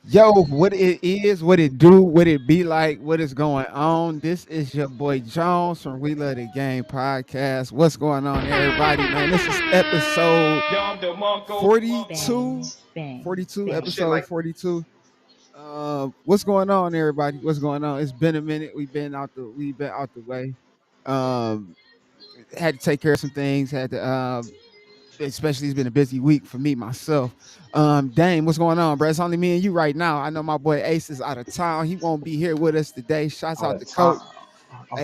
Yo, what it is, what it do, what it be like, what is going on? This is your boy Jones from We Love the Game podcast. What's going on, everybody? Man, this is episode Bang, 42. bang, 42, bang. episode 42. What's going on, everybody? What's going on? It's been a minute. We've been out the way. Um, had to take care of some things, had to especially it's been a busy week for me myself. Dame, what's going on, bro? It's only me and you right now. I know my boy Ace is out of town. He won't be here with us today. Shouts Out out of to time. Coach.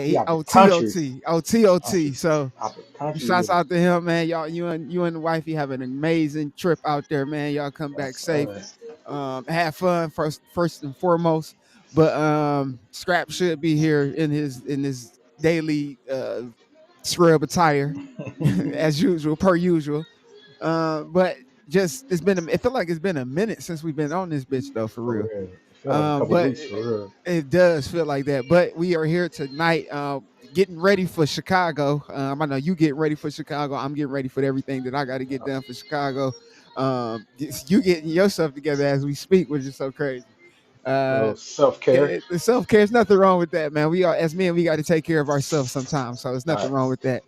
He Hey, out the OT, country. OT, OT, Out the, OT. So out the country shouts with it. out to him, man. Y'all, you and the wifey have an amazing trip out there, man. Y'all come back Yes, safe. sir. Have fun first and foremost. But Scrap should be here in his daily scrub attire as usual, per usual. But just it feel like it's been a minute since we've been on this bitch though, for For real. real. It feel like a couple But weeks for real. it does feel like that. But we are here tonight, getting ready for Chicago. I know you getting ready for Chicago. I'm getting ready for everything that I got to get done for Chicago. You getting yourself together as we speak, which is so crazy. A Uh, little self care. the self care is nothing wrong with that, man. We are as men, we got to take care of ourselves sometimes, so there's nothing wrong Facts. with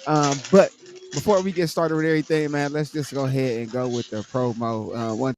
that. But before we get started with everything, man, let's just go ahead and go with the promo. One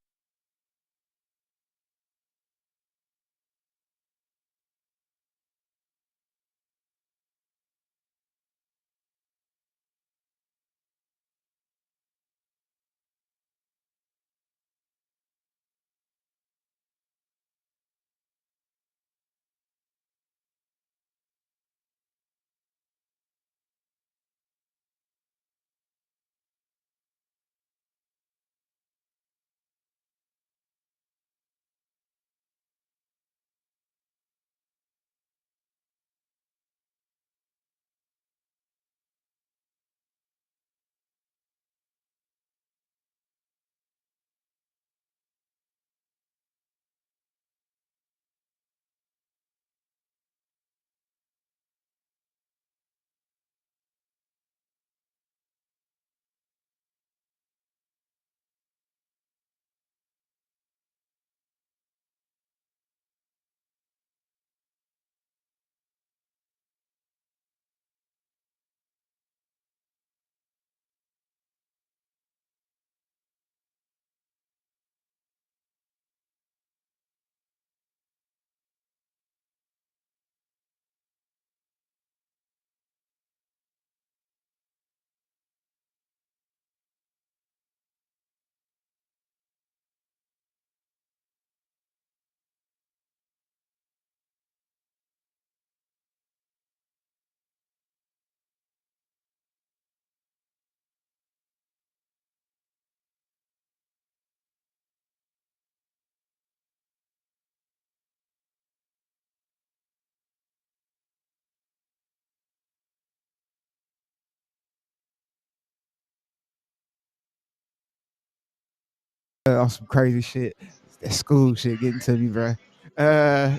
on some crazy shit. That school shit getting to me, bro. Uh,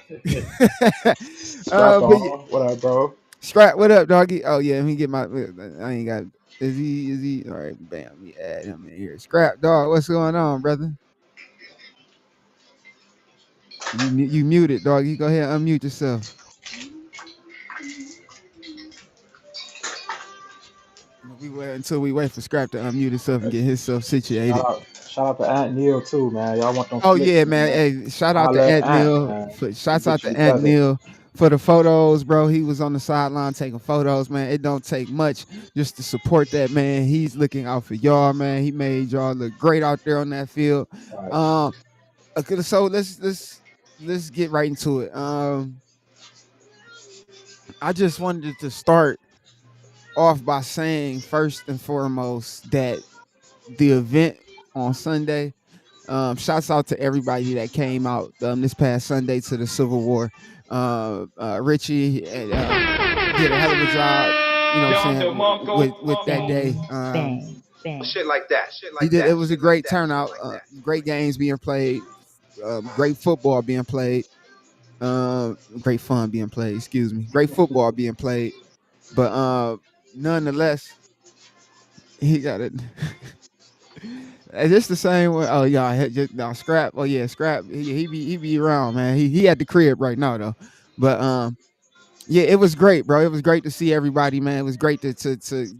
Scrap but on. What up, bro? Scrap, what up, doggy? Oh yeah, let me get my. I ain't got. Is he? Is he? All right, bam. Let me add him in here. Scrap, dog. What's going on, brother? You muted, dog. You go ahead, and unmute yourself. We wait until we wait for Scrap to unmute himself and get himself Shout situated. out, shout out to Aunt Neil too, man. Y'all want them Oh flicks, yeah, man. man? Hey, shout out to Holla at Aunt Aunt, Neil. man. We'll Shouts out get you to Aunt together. Neil for the photos, bro. He was on the sideline taking photos, man. It don't take much just to support that man. He's looking out for y'all, man. He made y'all look great out there on that field. Facts. Um, okay, so let's get right into it. I just wanted to start off by saying first and foremost that the event on Sunday. Shouts out to everybody that came out this past Sunday to the Civil War. Richie did a hell of a job, you know what I'm saying, with that day. Bang, bang, bang. He did. It was a great turnout. Great games being played. Great football being played. Great fun being played. Excuse me. Great football being played. But nonetheless, he got it. Is this the same one? Oh yeah, just, no, Scrap. Oh yeah, Scrap. He be around, man. He at the crib right now though. But yeah, it was great, bro. It was great to see everybody, man. It was great to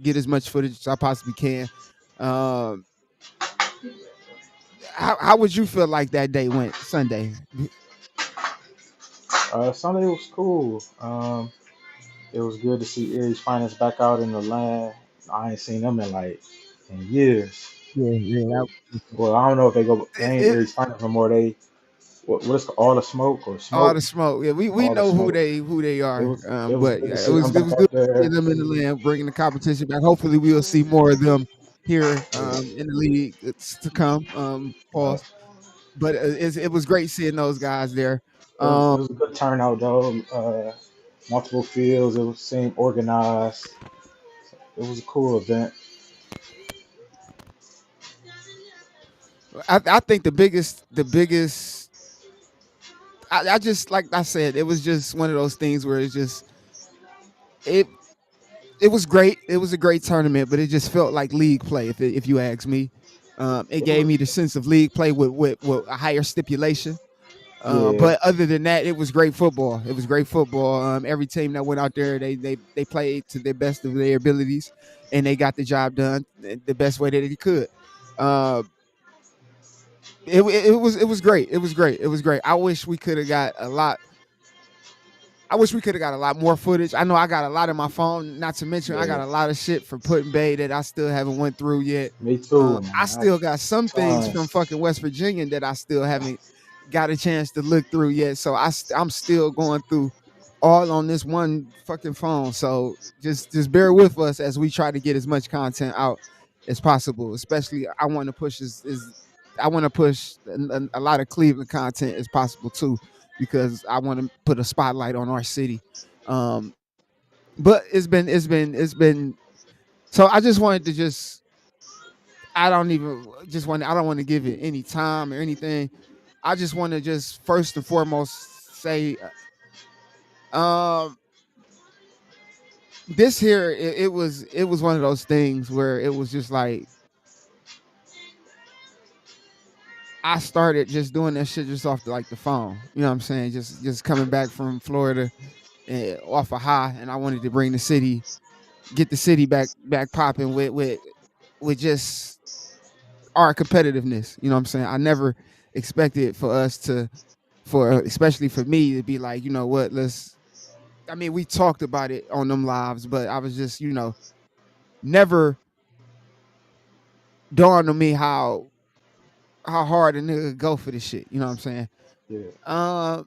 get as much footage as I possibly can. Um, how would you feel like that day went Sunday? Sunday was cool. It was good to see Erie's finest back out in the land. I ain't seen them in years. Yeah, yeah, Well, I don't know if they it, ain't it, Erie's finest no more. What is all the smoke or all smoke? the smoke. Yeah, we All the know who smoke. they are. It was But good to yeah, see them it back was good out to see there. them in the land, bringing the competition back. Hopefully, we'll see more of them here Yeah, in the league to come. yeah. Pause. But it was great seeing those guys there. It Um, was a good turnout though. Multiple fields. It was seemed organized. It was a cool event. I think the biggest I just like I said, it was just one of those things where it's just it it was great. It was a great tournament, but it just felt like league play. If you ask me, it It gave was, me the sense of league play with a higher stipulation. yeah, But other than that, it was great football. It was great football. Every team that went out there, they played to the best of their abilities, and they got the job done the best way that they could. Uh, it was great. It was great. It was great. I wish we could have got a lot. I wish we could have got a lot more footage. I know I got a lot in my phone. Not to mention, I got yeah. a lot of shit for Put Bay that I still haven't went through yet. Me too, I man. still got some things from Tons. fucking West Virginia that I still haven't got a chance to look through yet. So I'm still going through all on this one fucking phone. So just bear with us as we try to get as much content out as possible. Especially I want to push is I want to push a lot of Cleveland content as possible too, because I want to put a spotlight on our city. Um, but it's been. So I just wanted to just I don't want to give it any time or anything. I just want to just first and foremost say, um, this here it was one of those things where it was just like I started just doing that shit just off like the phone. You know what I'm saying? Just coming back from Florida off a high, and I wanted to bring the city, get the city back popping with just our competitiveness. You know what I'm saying? I never expected for us to for especially for me to be like, you know what, let's I mean, we talked about it on them lives, but I was just, never dawned on me how hard a nigga go for this shit. You know what I'm saying? Yeah, Uh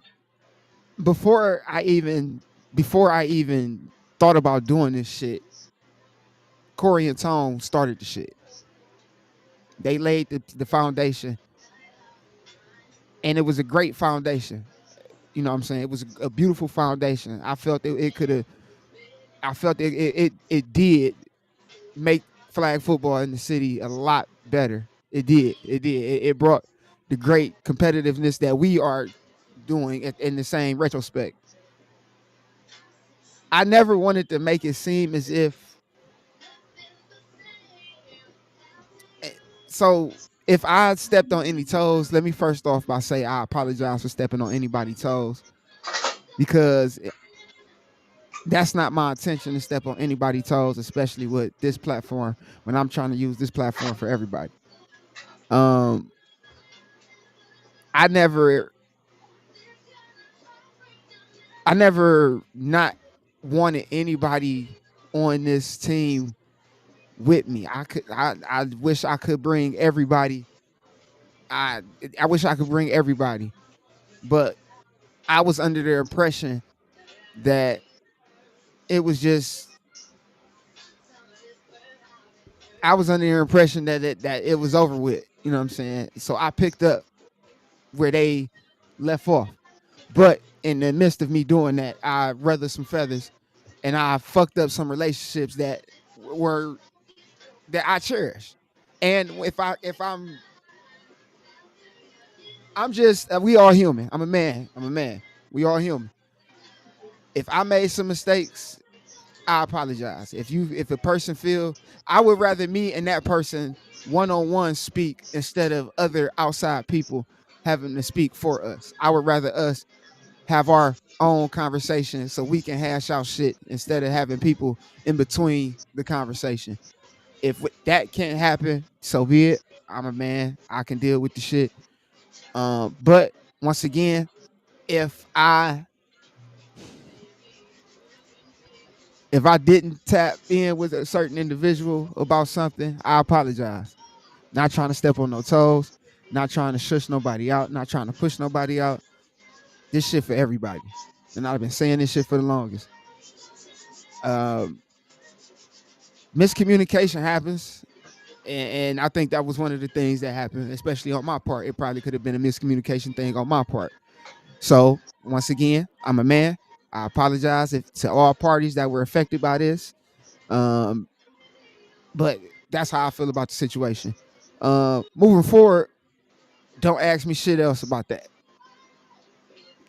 before I even before I even thought about doing this shit, Corey and Tone started the shit. They laid the foundation, and it was a great foundation. You know what I'm saying? It was a beautiful foundation. I felt it could have I felt it did make flag football in the city a lot better. It did. It did. It brought the great competitiveness that we are doing in the same retrospect. I never wanted to make it seem as if eh, so if I stepped on any toes, let me first off by say I apologize for stepping on anybody's toes, because that's not my intention to step on anybody's toes, especially with this platform when I'm trying to use this platform for everybody. Um, I never, I never not wanted anybody on this team with me. I wish I could bring everybody. I, I wish I could bring everybody, but I was under the impression that it was just, I was under the impression that it was over with. You know what I'm saying? So I picked up where they left off. But in the midst of me doing that, I rubbed some feathers, and I fucked up some relationships that were that I cherish. And I'm just we all human. I'm a man. We all human. If I made some mistakes, I apologize. If a person feel, I would rather me and that person one on one speak instead of other outside people having to speak for us. I would rather us have our own conversation so we can hash out shit instead of having people in between the conversation. If that can't happen, so be it. I'm a man. I can deal with the shit. But once again, if I if I didn't tap in with a certain individual about something, I apologize. Not trying to step on no toes, not trying to shush nobody out, not trying to push nobody out. This shit for everybody. And I've been saying this shit for the longest. Um, Miscommunication happens. And I think that was one of the things that happened, especially on my part. It probably could have been a miscommunication thing on my part. So once again, I'm a man. I apologize to all parties that were affected by this. Um, but that's how I feel about the situation. Moving forward, don't ask me shit else about that.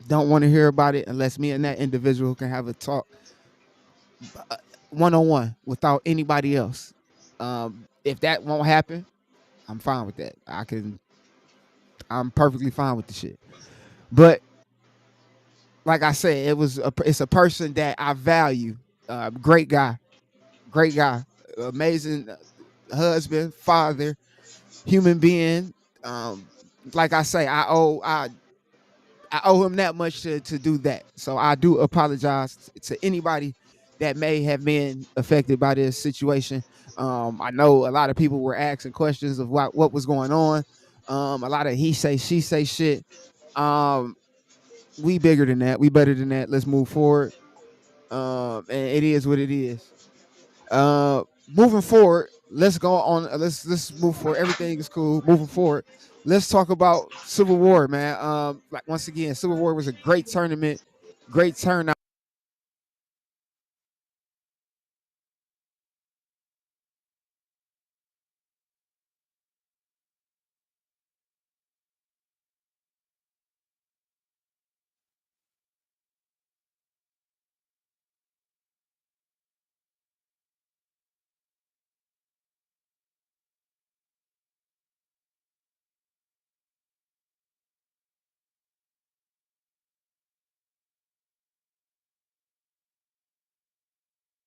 Don't want to hear about it unless me and that individual can have a talk one on one without anybody else. If that won't happen, I'm fine with that. I'm perfectly fine with the shit. But like I said, it's a person that I value. Great guy, great guy, amazing husband, father, human being. Um, like I say, I owe him that much to do that. So I do apologize to anybody that may have been affected by this situation. I know a lot of people were asking questions of what was going on. A lot of he say she say shit. Um, we bigger than that. We better than that. Let's move forward. And it is what it is. Moving forward, let's go on. Let's move forward. Everything is cool. Moving forward, let's talk about Civil War, man. Like once again, Civil War was a great tournament, great turnout.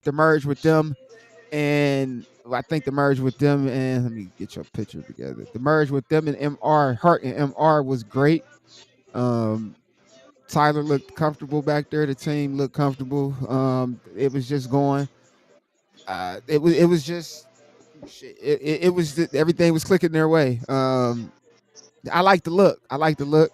The merge with them, and I think the merge with them, and let me get your picture together. The merge with them and MR Hart and MR was great. Um, Tyler looked comfortable back there. The team looked comfortable. It was just going. It was just shit. It was everything was clicking their way. I like the look. I like the look.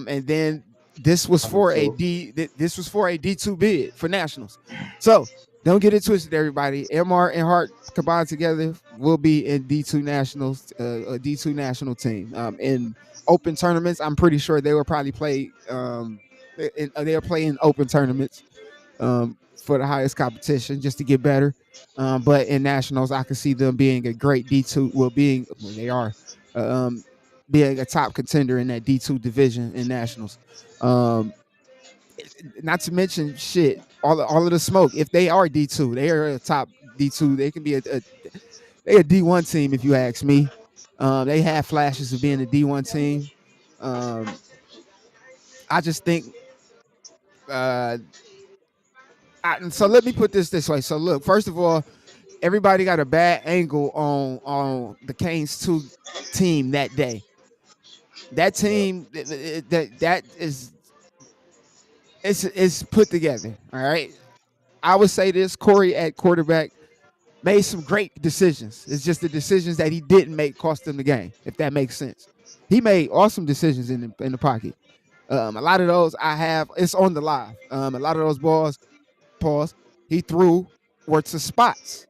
And then this was I do for a too. D. This was for a D2 bid for nationals. So don't get it twisted, everybody. MR and Hart combined together will be in D2 nationals, a D2 national team. In open tournaments, I'm pretty sure they will probably play. They'll play in open tournaments for the highest competition just to get better. But in nationals, I can see them being a great D2. They are. Um, Being a top contender in that D2 division in nationals. Um, Not to mention shit, all of the smoke. If they are D2, they are a top D2. They can be they a D1 team if you ask me. They have flashes of being a D1 team. Um, I just think uh, so let me put this way. So look, first of all, everybody got a bad angle on the Canes 2 team that day. That Yep. team that is it's put together. All right. I would say this: Corey at quarterback made some great decisions. It's just the decisions that he didn't make cost him the game, if that makes sense. He made awesome decisions in the pocket. A lot of those I have. It's on the live. A lot of those balls, pause. He threw were to spots.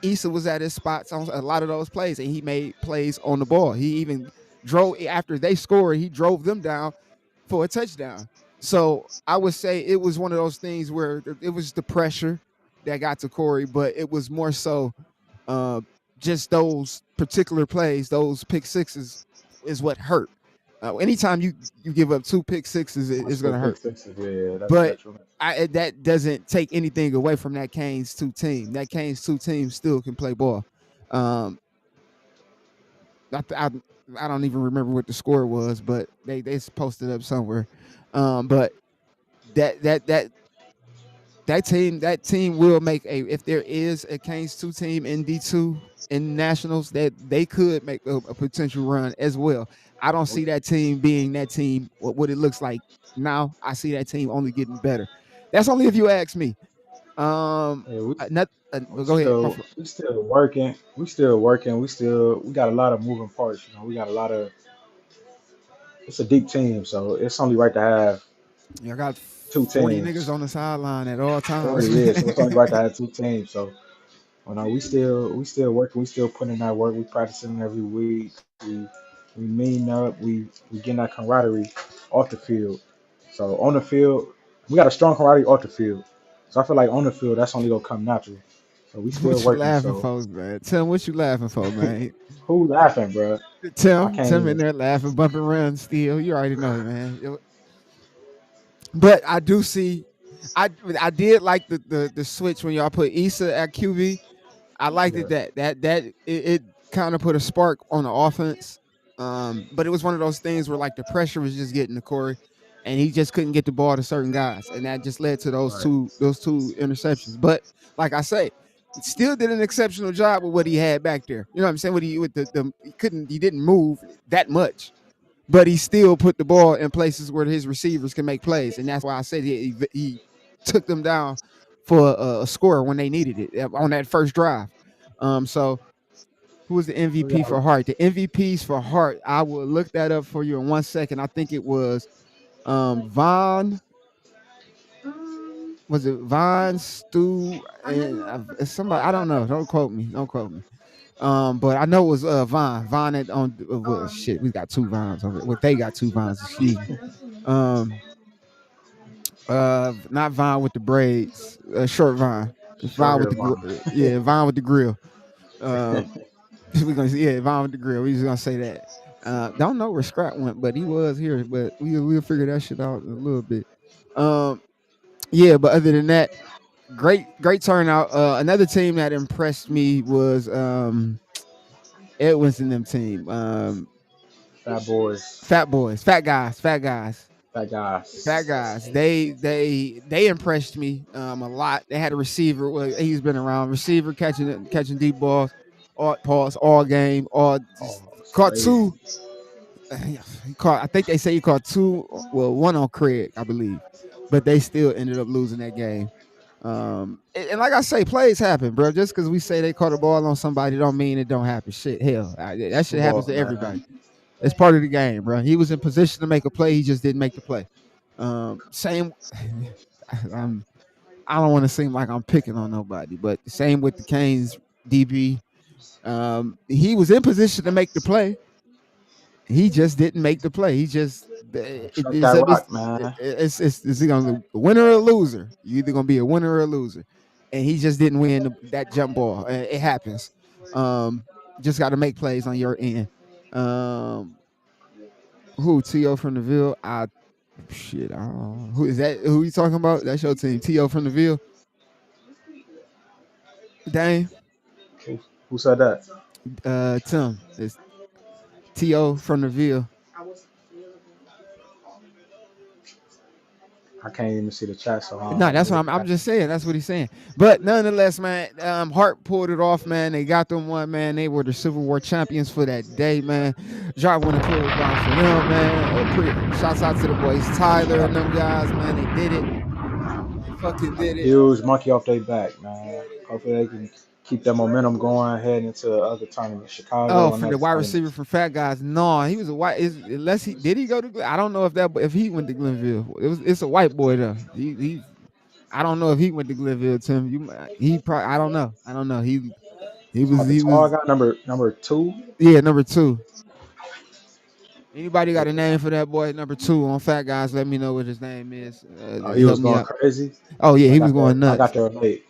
Issa was at his spots on a lot of those plays, and he made plays on the ball. He even drove after they scored. He drove them down for a touchdown. So I would say it was one of those things where it was the pressure that got to Corey, but it was more so uh, just those particular plays, those pick sixes, is what hurt. Anytime you give up two pick sixes, it's Two gonna pick hurt. sixes. Yeah, that's But detrimental. that doesn't take anything away from that Canes two team. That Canes two team still can play ball. Um, I, I I don't even remember what the score was, but they posted up somewhere. But that that that that team will make a if there is a Canes two team in D2 in nationals that they could make a potential run as well. I don't see that team being that team what it looks like now. I see that team only getting better. That's only if you ask me. Yeah, we Not, we go ahead. still we still working. We still working. We got a lot of moving parts. You know, we got a lot of. It's a deep team, so it's only right to have I got two 40 niggas teams. on the sideline at all 40 times. years, so it's only right to have two teams. So, we still working. We still putting in that work. We practicing every week. We meeting up. We getting that camaraderie off the field. So on the field, we got a strong camaraderie off the field. So I feel like on the field, that's only gonna come natural. So we still What you working. laughing So for, man? Tim, what you laughing for, man? who laughing, bro? I can't Tim in even. there laughing, bumping around still. You already know it, man. But I do see, I I did like the switch when y'all put Issa at QB. I liked Yeah, it that it kind of put a spark on the offense. But it was one of those things where like the pressure was just getting to Corey, and he just couldn't get the ball to certain guys, and that just led to right. those two interceptions. But like I say, he still did an exceptional job with what he had back there. You know what I'm saying? With the he didn't move that much, but he still put the ball in places where his receivers can make plays, and that's why I said he took them down for a score when they needed it on that first drive. So who was the Who MVP y'all? for Hart? The MVPs for Hart, I will look that up for you in 1 second. I think it was Von. Was it Von Stu and somebody? I don't know. Don't quote me. Don't quote me. But I know it was Von. Von at on well, shit. We got two Vons over. Well, they got two Vons. Excuse me. Um, not Vine with the braids, short Vine. Short Vine with hair the Vaughn. yeah, Vine with the grill. We're gonna yeah, Vine with the grill. We just gonna say that. Don't know where Scrap went, but he was here. But we'll figure that shit out in a little bit. Um, yeah, but other than that, great turnout. Another team that impressed me was Edwin's and them team. Fat boys. Fat boys, fat guys, fat guys. Fat Fat guys. guys, they impressed me a lot. They had a receiver. Well, he's been around receiver catching deep balls, all pause, all game, all just Oh, it's caught crazy. two. He caught. I think they say he caught two. Well, one on Craig, I believe, but they still ended up losing that game. And like I say, plays happen, bro. Just because we say they caught a ball on somebody, don't mean it don't happen. Shit, hell, that shit happens Football, to man. everybody. It's part of the game, bro. He was in position to make a play, he just didn't make the play. Same. I'm, I don't want to seem like I'm picking on nobody, but the same with the Canes DB. He was in position to make the play. He just didn't make the play. He just Chuck that rock, man. it's gonna a winner or a loser. You either gonna be a winner or a loser, and he just didn't win that jump ball. It happens. Um, just got to make plays on your end. Um, who To from the Ville? I shit. I don't know. Who is that? Who you talking about? That's your team. To from the Ville. Dane. Who, who said that? Tim. It's To from the Ville. I can't even see the chat, so No, let that's me what look I'm back. just saying. That's what he's saying. But nonetheless, man, Hart pulled it off, man. They got them one, man. They were the Civil War champions for that day, man. Drop one applause round for them, man. Shouts out to the boys Tyler and them guys, man. They did it. They fucking did it. Huge monkey off their back, man. Hopefully they can keep that momentum going, heading into other tournaments, Oh, Chicago and for the other wide receiver tournaments. for Fat Guys. No, he was a white. Unless he did he go to? I don't know if he went to Glenville. It's a white boy though. He I don't know if he went to Glenville. Tim, he probably I don't know. I don't know. Oh, the He tall was guy, number two. yeah number two. Anybody got a name for that boy number two on Fat Guys? Let me know what his name is. He Help was me going out. crazy. Oh yeah, I he was got there. going I got nuts. there late.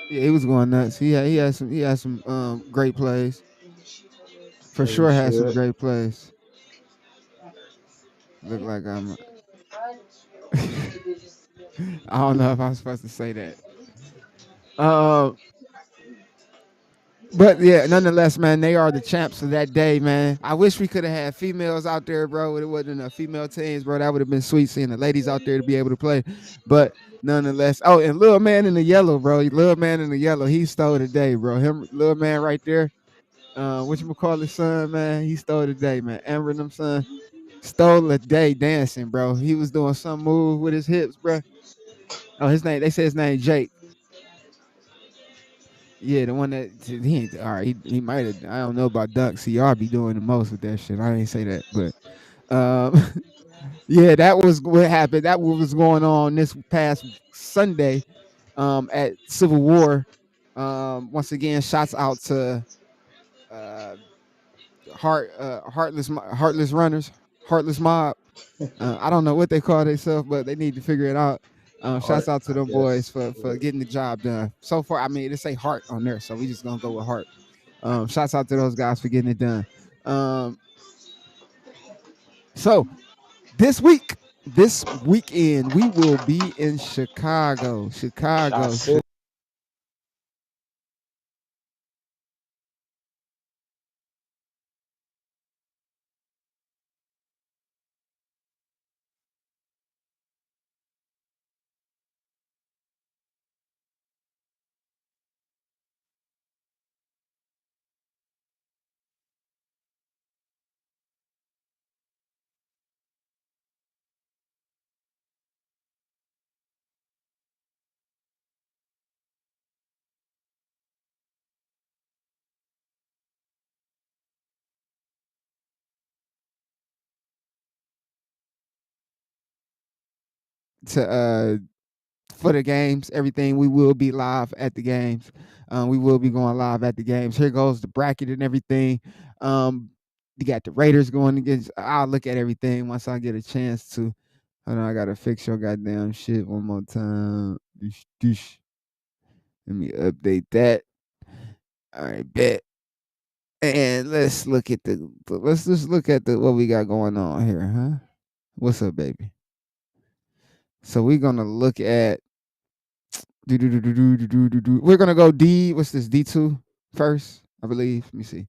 Yeah, he was going nuts. He had some great plays for As he sure. Had some should. great plays. Look like I'm. I don't know if I'm supposed to say that. Um, but yeah, nonetheless, man, they are the champs of that day, man. I wish we could have had females out there, bro. It wasn't enough female teams, bro. That would have been sweet seeing the ladies out there to be able to play. But nonetheless, oh, and little man in the yellow, bro. Little man in the yellow, he stole the day, bro. Him, little man right there. What you call his son, man? He stole the day, man. Amber and them son stole the day dancing, bro. He was doing some move with his hips, bro. Oh, his name. They say his name Jake. Yeah, the one that he ain't all right. He might have. I don't know about Duck. CR be doing the most with that shit. I ain't say that, but um, yeah, that was what happened. That was going on this past Sunday, at Civil War. Once again, shouts out to uh, heartless runners, heartless mob. I don't know what they call themselves, but they need to figure it out. Shouts Art, out to I them boys guess. for Yeah. getting the job done. So far, I mean, it say heart on there, so we just gonna go with heart. Shouts out to those guys for getting it done. Um, so this weekend, we will be in Chicago. Shot Chicago. City. To for the games, everything. We will be live at the games. We will be going live at the games. Here goes the bracket and everything. You got the Raiders going against. I'll look at everything once I get a chance to. Hold on, I gotta fix your goddamn shit one more time. Let me update that. All right, bet. And let's just look at the what we got going on here, huh? What's up, baby? So we're gonna look at we're gonna go D. What's this? D2 first, I believe. Let me see.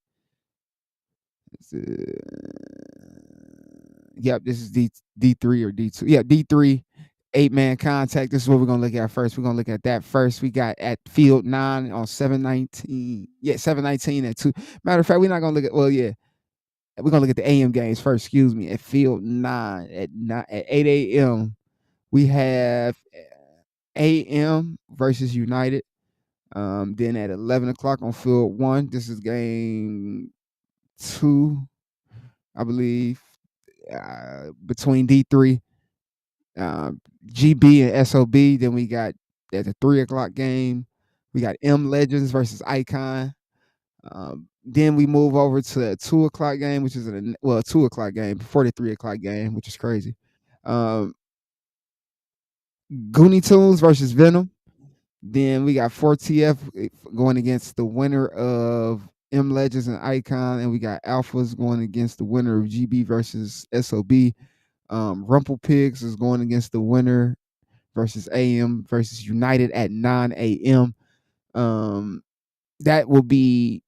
Yep, this is D3 or D2. Yeah, D3. 8-man contact. This is what we're gonna look at first. We're gonna look at that first. We got at field 9 on 719. Yeah, 719 at 2. Matter of fact, we're not gonna look at yeah. We're gonna look at the AM games first, excuse me. At field 9 at 8 a.m. We have AM versus United. Then at 11 o'clock on field 1, this is game 2, I believe, between D3, GB and SOB. Then we got at the 3 o'clock game, we got M Legends versus Icon. Then we move over to a 2 o'clock game, which is a 2 o'clock game before the 3 o'clock game, which is crazy. Um, Goonie Tunes versus Venom. Then we got 4TF going against the winner of M Legends and Icon, and we got Alphas going against the winner of GB versus SOB. Rumple Pigs is going against the winner versus AM versus United at 9 a.m. That will be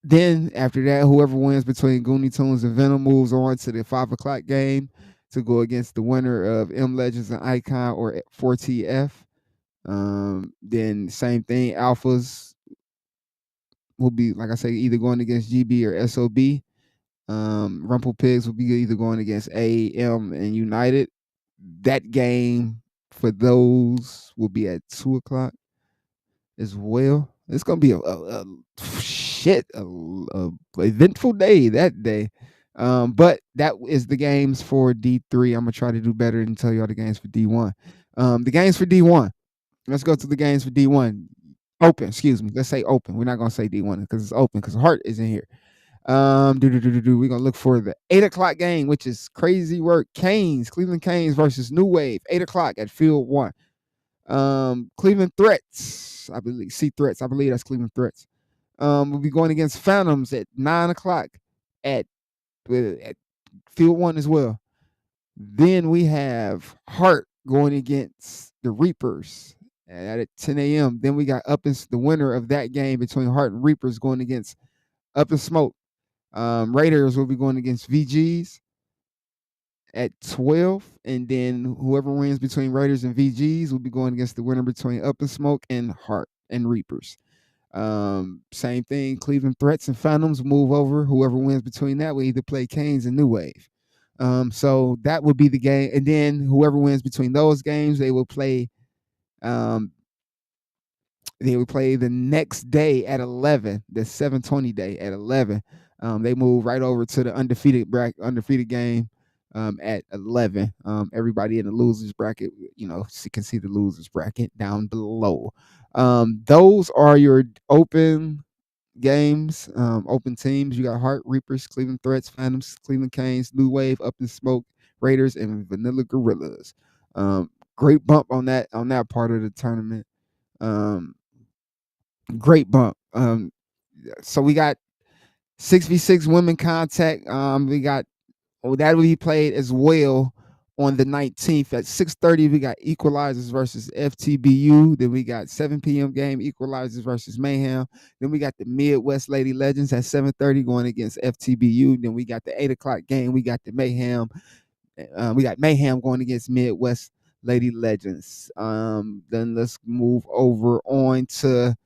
then after that, whoever wins between Goonie Tunes and Venom moves on to the 5 o'clock game to go against the winner of M Legends and Icon or 4TF. Then same thing, Alphas will be, like I say, either going against GB or SOB. Rumple Pigs will be either going against AM and United. That game for those will be at 2 o'clock as well. It's gonna be a shit a eventful day that day. But that is the games for D3. I'm gonna try to do better and tell y'all the games for D1. The games for D1. Let's go to the games for D1. Open, excuse me. Let's say open. We're not gonna say D1 because it's open because Heart is in here. We're gonna look for the 8 o'clock game, which is crazy work. Cleveland Canes versus New Wave, 8 o'clock at Field 1. Cleveland Threats, I believe. C Threats, I believe that's Cleveland Threats. We'll be going against Phantoms at 9 o'clock at field one as well. Then we have Hart going against the Reapers at 10 a.m. Then we got the winner of that game between Hart and Reapers going against Up in Smoke. Raiders will be going against VGs at 12, and then whoever wins between Raiders and VGs will be going against the winner between Up in Smoke and Hart and Reapers. Same thing. Cleveland Threats and Phantoms move over. Whoever wins between that will either play Canes and New Wave. So that would be the game, and then whoever wins between those games, they will play. Um, they would play the next day at 11, the 720 day at 11. They move right over to the undefeated game at 11. Everybody in the losers bracket, you can see the losers bracket down below. Those are your open games, open teams. You got Heart Reapers, Cleveland Threats, Phantoms, Cleveland Canes, New Wave, Up in Smoke, Raiders, and Vanilla Gorillas. Great bump on that part of the tournament. Um, Great bump. So we got 6v6 women contact. We got that will be played as well on the 19th at 6:30. We got Equalizers versus FTBU. Then we got 7 p.m. game Equalizers versus Mayhem. Then we got the Midwest Lady Legends at 7:30 going against FTBU. Then we got the 8 o'clock game. We got the Mayhem. We got Mayhem going against Midwest Lady Legends. Then let's move over on to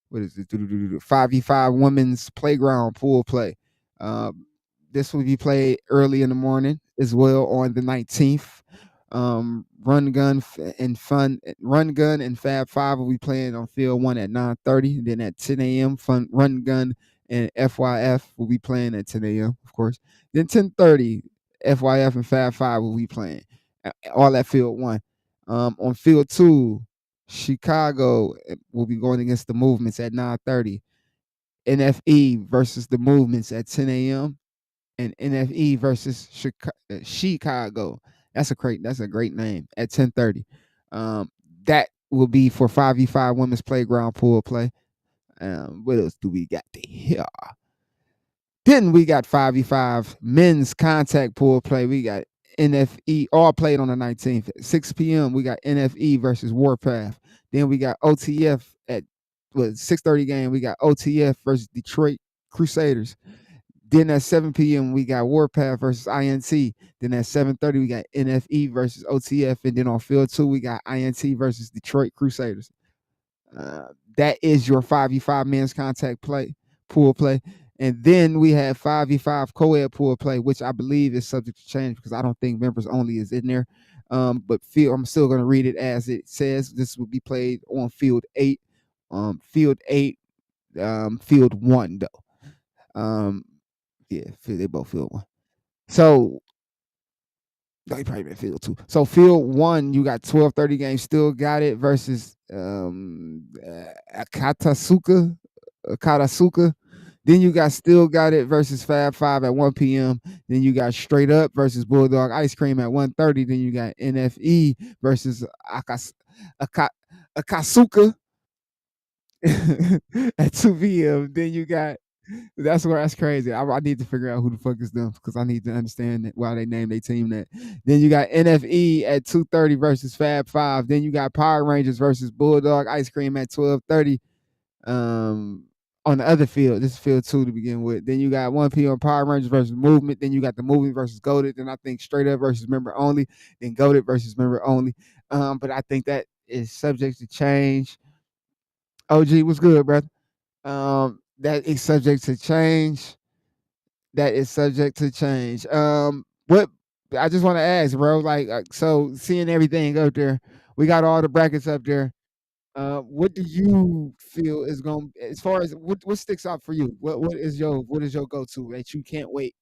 what is it? 5v5 women's playground pool play. This will be played early in the morning as well on the 19th. Run Gun and Fab Five will be playing on field one at 9:30. Then at 10 a.m. Run Gun and FYF will be playing at 10 a.m. Of course. Then 10:30, FYF and Fab Five will be playing. All at field one. On field two, Chicago will be going against the Movements at 9:30. NFE versus the Movements at 10 a.m. and NFE versus Chicago. That's a great name at 10:30. That will be for 5v5 women's playground pool play. What else do we got here? Then we got 5v5 men's contact pool play. We got NFE all played on the 19th at 6 p.m. We got NFE versus Warpath. Then we got OTF at 6:30 game. We got OTF versus Detroit Crusaders. Then at 7 p.m. we got Warpath versus INT. Then at 7:30 we got NFE versus OTF, and then on field two we got INT versus Detroit Crusaders. That is your 5v5 men's contact pool play. And then we have 5v5 co-ed pool play, which I believe is subject to change because I don't think members only is in there. But I'm still going to read it as it says. This will be played on field 8. Field 8, field 1 though. Yeah, they both field 1. So they probably been field 2. So field 1, you got 12:30 games. Still got it versus Akatasuka. Then you got Still Got It versus Fab Five at 1 p.m. Then you got Straight Up versus Bulldog Ice Cream at 1:30. Then you got NFE versus Akasuka at 2 p.m. Then you got that's crazy. I need to figure out who the fuck is them because I need to understand why they named their team that. Then you got NFE at 2:30 versus Fab Five. Then you got Power Rangers versus Bulldog Ice Cream at 12:30. On the other field, this is field 2 to begin with. Then you got 1 p.m. Power Rangers versus Movement. Then you got the Movement versus Goated. Then I think Straight Up versus Member Only. Then Goated versus Member Only. But I think that is subject to change. OG, what's good, brother? That is subject to change. What I just want to ask, bro, like, so seeing everything up there, we got all the brackets up there. What do you feel is going as far as what sticks out for you? What is your go to that you can't wait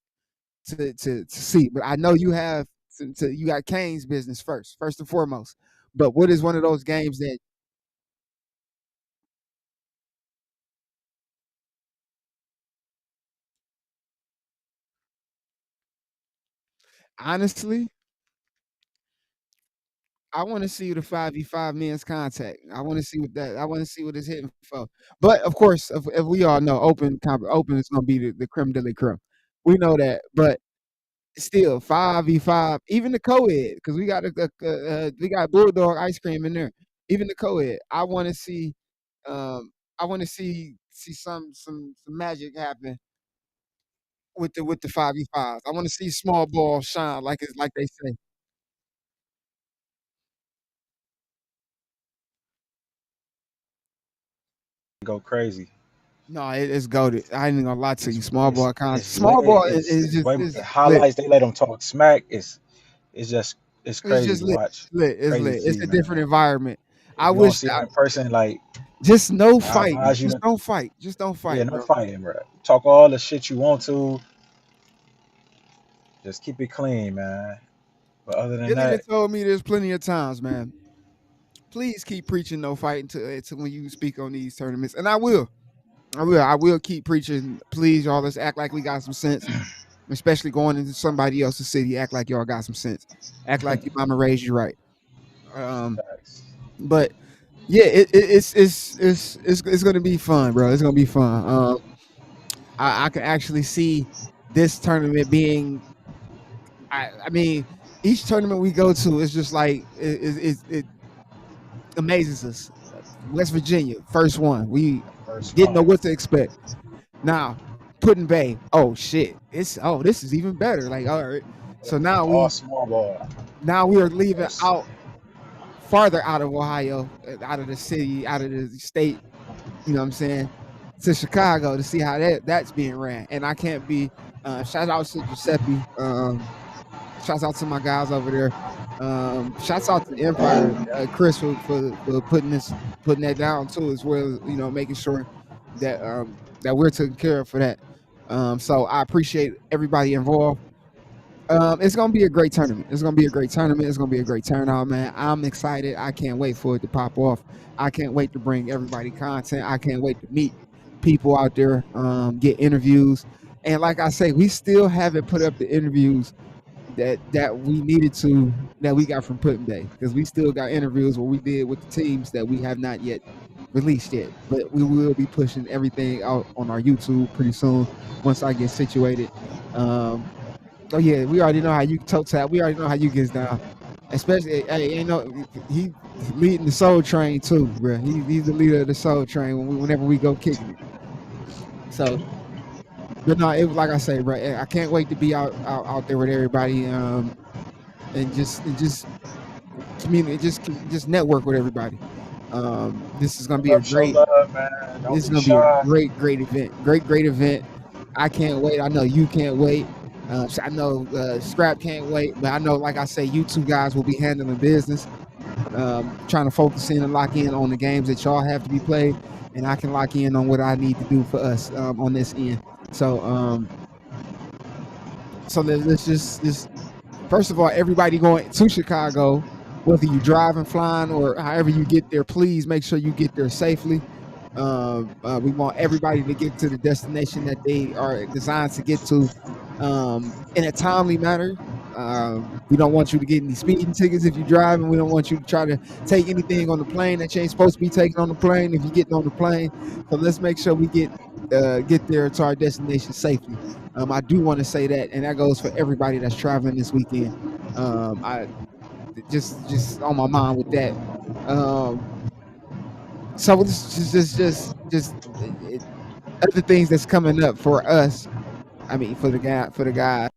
to see? But I know you have you got Kane's business first and foremost. But what is one of those games that honestly I want to see the 5v5 men's contact. I want to see what that. I want to see what it's hitting for. But of course, if we all know, open is going to be the creme de la creme. We know that, but still 5v5, even the co-ed, because we got Bulldog ice cream in there. Even the co-ed, um, I want to see some magic happen with the 5v5s. I want to see small ball shine like it's like they say. Go crazy. No, it's goated. I ain't even gonna lie to you. It's Small it's ball it's lit. small ball is It's just way the is lit. highlights they let them talk smack. It's just it's It's crazy just to lit. watch. It's lit. It's Crazy to lit. It's see, a man. different environment. If I you don't wish see it in person, like just no I fighting. advise you Just to, don't fight. Just don't yeah, fight, no bro. fighting, bro. Talk all the shit you want to. Just keep it clean, man. But other than Billy done that, told me there's plenty of times, man. Please keep preaching no fighting to when you speak on these tournaments, and I will. I will keep preaching. Please, y'all, let's act like we got some sense, especially going into somebody else's city. Act like y'all got some sense. Act like your mama raised you right. Um, facts. but yeah, it's gonna be fun, bro. It's gonna be fun. I can actually see this tournament being. I mean, each tournament we go to is just like it amazes us. West Virginia, first one. We First didn't know one, what to expect. Now, Puddin' Bay. Oh shit! This is even better. Like all right. So all small ball. now we are leaving Yes. out farther out of Ohio, out of the city, out of the state. You know what I'm saying? To Chicago to see how that's being ran. And I can't be. Shout out to Giuseppe. Shouts out to my guys over there. Shouts out to Empire, Chris for putting that down too, as well as making sure that we're taken care of for that. So I appreciate everybody involved. It's gonna be a great tournament. It's gonna be a great tournament. It's gonna be a great turnout, man. I'm excited. I can't wait for it to pop off. I can't wait to bring everybody content. I can't wait to meet people out there, get interviews. And like I say, we still haven't put up the interviews that we needed to that we got from Putin Bay because we still got interviews what we did with the teams that we have not yet released yet. But we will be pushing everything out on our YouTube pretty soon once I get situated. Um, oh yeah, we already know how you toe tap. We already know how you gets down. Especially, hey, he leading the Soul Train too, bro. He's the leader of the Soul Train whenever we go kicking it. So, but no, it was like I say, bro. I can't wait to be out there with everybody. And just communicate, just network with everybody. This is gonna Pull be a up, show great. love, man. Don't This is be gonna be a shy. great event. Great event. I can't wait. I know you can't wait. I know Scrap can't wait, but I know, like I say, you two guys will be handling business, trying to focus in and lock in on the games that y'all have to be played, and I can lock in on what I need to do for us on this end. So, let's just first of all, everybody going to Chicago, whether you driving, flying, or however you get there, please make sure you get there safely. We want everybody to get to the destination that they are designed to get to in a timely manner. We don't want you to get any speeding tickets if you're driving. We don't want you to try to take anything on the plane that you ain't supposed to be taking on the plane if you're getting on the plane. So let's make sure we get there to our destination safely. I do want to say that, and that goes for everybody that's traveling this weekend. I just on my mind with that. Um, so this is just other things that's coming up for us. I mean, for the guy.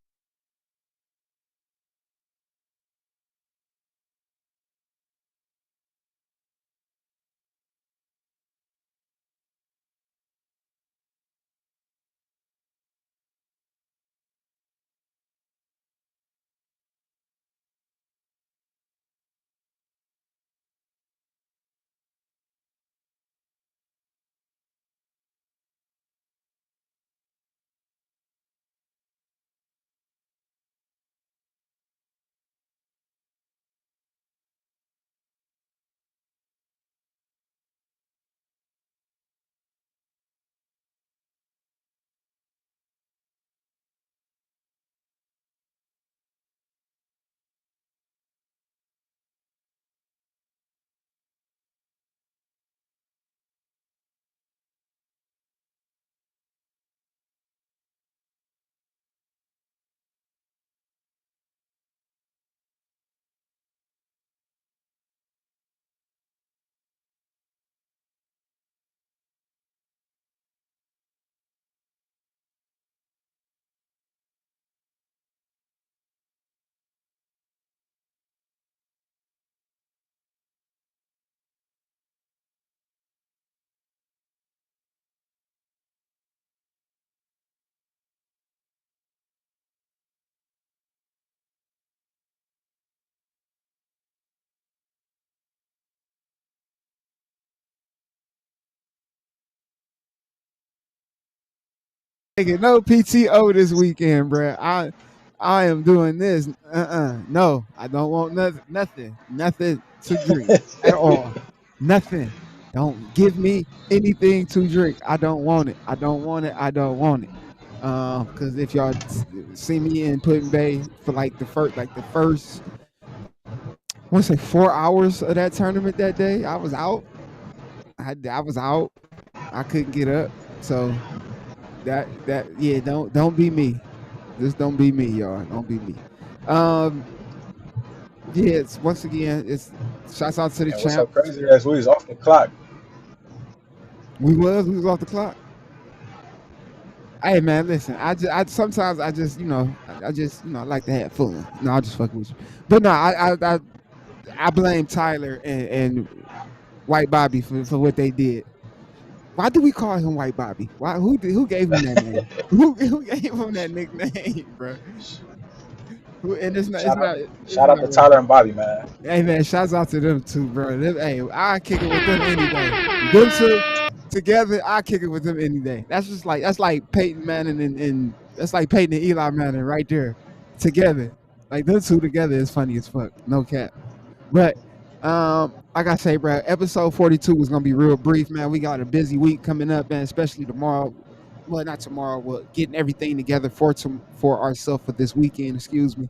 taking no PTO this weekend, bro. I am doing this. No, I don't want nothing to drink at all. Nothing. Don't give me anything to drink. I don't want it. I don't want it. I don't want it. Because if y'all see me in Pudding Bay for like the first, I want to say 4 hours of that tournament that day, I was out. I was out. I couldn't get up. So that yeah, don't be me. Just don't be me, y'all. Don't be me. Um, yeah, it's once again, it's shouts out to the And what's so champ. crazy is we was off the clock. We was off the clock. Hey man, listen. I sometimes I just I like to have fun. No, I'll just fuck with you. But no, I blame Tyler and White Bobby for what they did. Why do we call him White Bobby? Who gave him that name? Who gave him that nickname, bro? And Shout out, it's shout out not to right. Tyler and Bobby, man. Hey man, shouts out to them too, bro. Hey, I kick it with them any day. Them two together, I kick it with them any day. That's like Peyton Manning and that's like Peyton and Eli Manning right there together. Like them two together is funny as fuck. No cap. But like I say, bro, episode 42 was gonna be real brief, man. We got a busy week coming up, man, especially tomorrow. Well, not tomorrow. Well, getting everything together for ourselves for this weekend. Excuse me.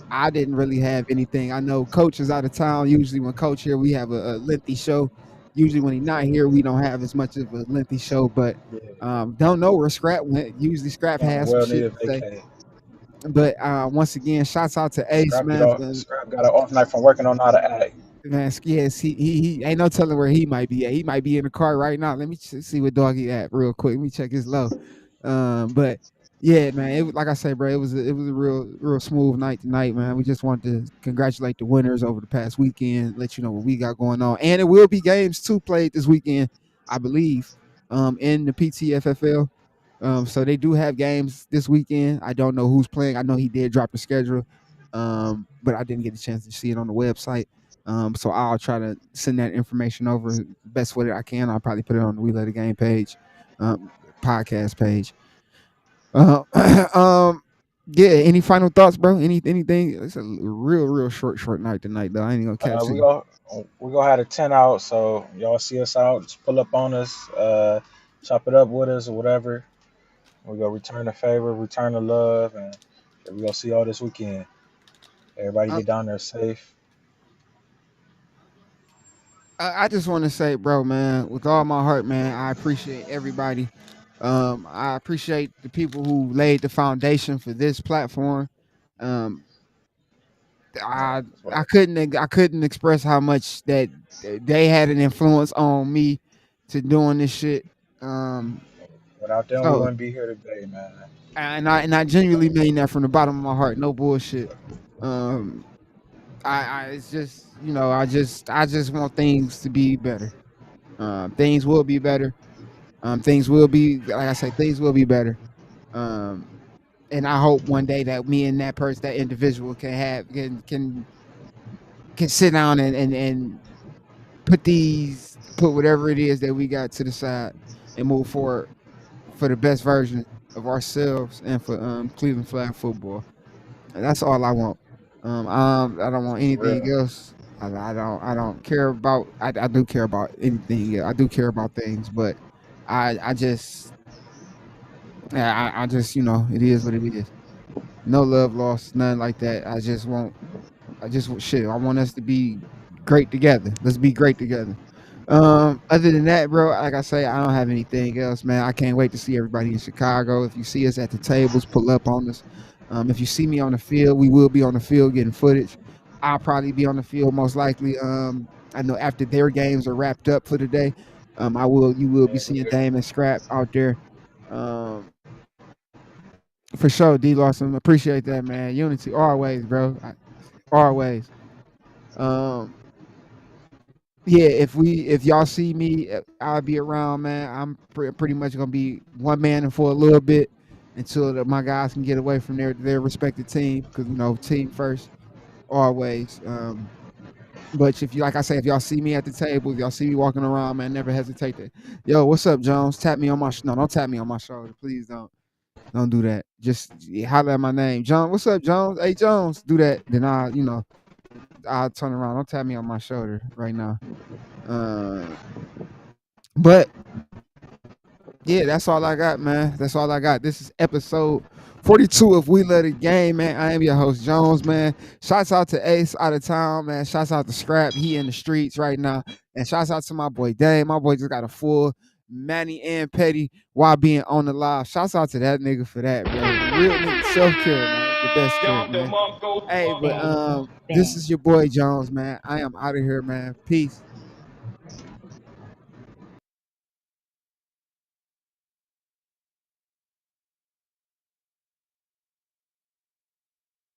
I didn't really have anything. I know Coach is out of town. Usually, when Coach here, we have a lengthy show. Usually, when he's not here, we don't have as much of a lengthy show. But Yeah, don't know where Scrap went. Usually, Scrap on a has some well shit needed to say. vacay. But once again, shouts out to Ace, Scrap get man. off. Scrap got an off night from working on how to act. Man, yes, he ain't no telling where he might be at. He might be in the car right now. Let me see what doggy at real quick. Let me check his low. But yeah, man, like I say, bro, it was a real smooth night tonight, man. We just wanted to congratulate the winners over the past weekend, let you know what we got going on, and it will be games too played this weekend, I believe, in the PTFFL. So they do have games this weekend. I don't know who's playing. I know he did drop the schedule, but I didn't get a chance to see it on the website. So I'll try to send that information over the best way that I can. I'll probably put it on the We Let the Game page, um, podcast page. Uh, um, yeah. Any final thoughts, bro? Anything? It's a real short night tonight, though. I ain't gonna catch We you. go we gonna have a 10 out, so y'all see us out, just pull up on us, chop it up with us or whatever. We gonna return the favor, return the love, and we gonna see y'all this weekend. Everybody Uh, get down there safe. I just want to say, bro, man, with all my heart, man, I appreciate everybody. I appreciate the people who laid the foundation for this platform. Um, Man, I that's what I couldn't express how much that they had an influence on me to doing this shit. Um, without them we so wouldn't be here today, man. and I genuinely mean that from the bottom of my heart, no bullshit. Um, I it's just I just want things to be better. Things will be better. Things will be like I say, things will be better. Um, and I hope one day that me and that person, that individual, can sit down and put whatever it is that we got to the side and move forward for the best version of ourselves and for Cleveland flag football. And that's all I want. I don't want For anything real. else. I don't care about. I do care about anything. Yeah, I do care about things, but I just yeah, I just it is what it is. No love lost, nothing like that. Shit. I want us to be great together. Let's be great together. Other than that, bro, like I say, I don't have anything else, man. I can't wait to see everybody in Chicago. If you see us at the tables, pull up on us. If you see me on the field, we will be on the field getting footage. I'll probably be on the field most likely. I know after their games are wrapped up for the day, you will be Yeah, we seeing good. Dame and Scrap out there. Um, for sure, D Lawson. Appreciate that, man. Unity always, bro. Always. Um, yeah, if y'all see me, I'll be around, man. I'm pretty much gonna be one man for a little bit until my guys can get away from their respective team because team first always. But if you, like I say, if y'all see me at the table, if y'all see me walking around, man, never hesitate to, yo, what's up, Jones? Tap me on my, no, don't tap me on my shoulder, please don't do that. Just holler at my name, John. What's up, Jones? Hey, Jones, do that. Then I'll turn around. Don't tap me on my shoulder right now. Uh, but yeah, that's all I got, man. That's all I got. This is episode 42 of We Love the Game, man. I am your host, Jones, man. Shouts out to Ace out of town, man. Shouts out to Scrap. He in the streets right now. And shouts out to my boy Dave. My boy just got a full Manny and Petty while being on the live. Shouts out to that nigga for that, bro. Real nigga, self-care, man. The best care, man. Hey, but this is your boy Jones, man. I am out of here, man. Peace.